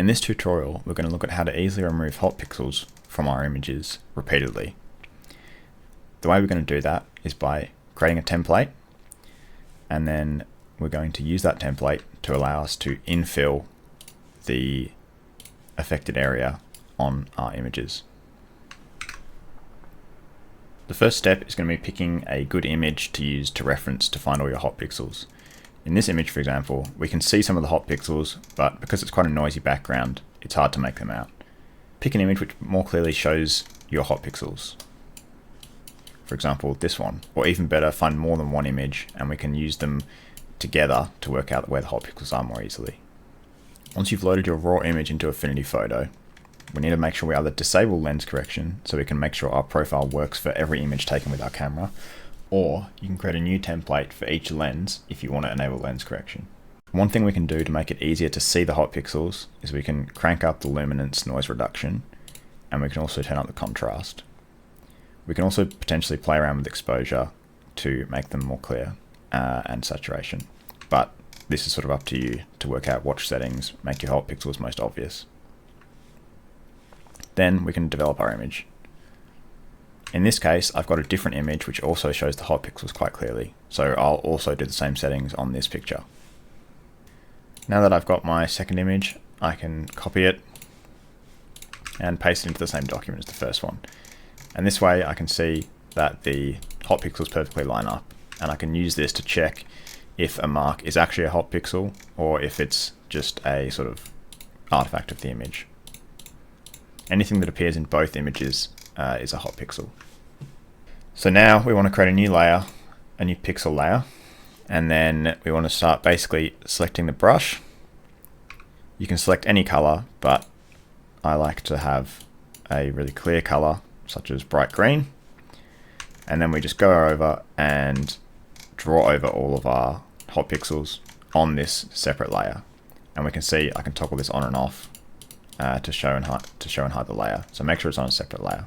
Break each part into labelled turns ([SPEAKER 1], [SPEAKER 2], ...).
[SPEAKER 1] In this tutorial, we're going to look at how to easily remove hot pixels from our images repeatedly. The way we're going to do that is by creating a template, and then we're going to use that template to allow us to infill the affected area on our images. The first step is going to be picking a good image to use to reference to find all your hot pixels. In this image, for example, we can see some of the hot pixels, but because it's quite a noisy background, it's hard to make them out. Pick an image which more clearly shows your hot pixels. For example, this one, or even better, find more than one image and we can use them together to work out where the hot pixels are more easily. Once you've loaded your raw image into Affinity Photo, we need to make sure we either disable lens correction so we can make sure our profile works for every image taken with our camera, or you can create a new template for each lens if you want to enable lens correction. One thing we can do to make it easier to see the hot pixels is we can crank up the luminance noise reduction, and we can also turn up the contrast. We can also potentially play around with exposure to make them more clear and saturation, but this is sort of up to you to work out what settings make your hot pixels most obvious. Then we can develop our image. In this case, I've got a different image which also shows the hot pixels quite clearly, so I'll also do the same settings on this picture. Now that I've got my second image, I can copy it and paste it into the same document as the first one. And this way I can see that the hot pixels perfectly line up, and I can use this to check if a mark is actually a hot pixel or if it's just a sort of artifact of the image. Anything that appears in both images is a hot pixel. So now we want to create a new layer, a new pixel layer, and then we want to start basically selecting the brush. You can select any color, but I like to have a really clear color such as bright green, and then we just go over and draw over all of our hot pixels on this separate layer, and we can see I can toggle this on and off to show and hide the layer. So make sure it's on a separate layer.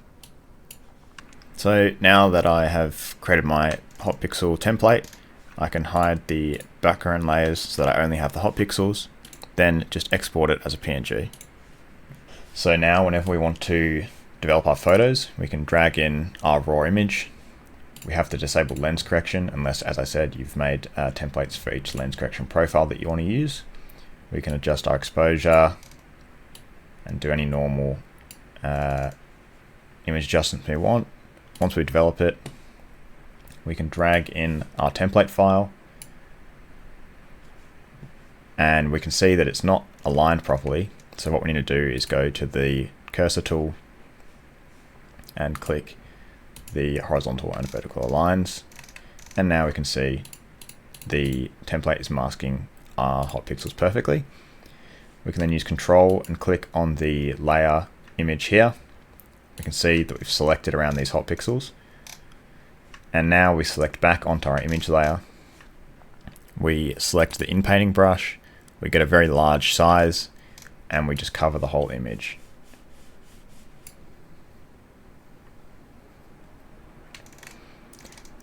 [SPEAKER 1] So now that I have created my hot pixel template, I can hide the background layers so that I only have the hot pixels, then just export it as a PNG. So now whenever we want to develop our photos, we can drag in our raw image. We have to disable lens correction unless, as I said, you've made templates for each lens correction profile that you want to use. We can adjust our exposure and do any normal image adjustments we want. Once we develop it, we can drag in our template file, and we can see that it's not aligned properly. So what we need to do is go to the cursor tool and click the horizontal and vertical aligns, and now we can see the template is masking our hot pixels perfectly. We can then use Control and click on the layer image here. We can see that we've selected around these hot pixels, and now we select back onto our image layer. We select the inpainting brush, we get a very large size, and we just cover the whole image.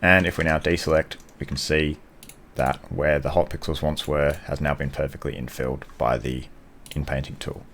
[SPEAKER 1] And if we now deselect, we can see that where the hot pixels once were has now been perfectly infilled by the inpainting tool.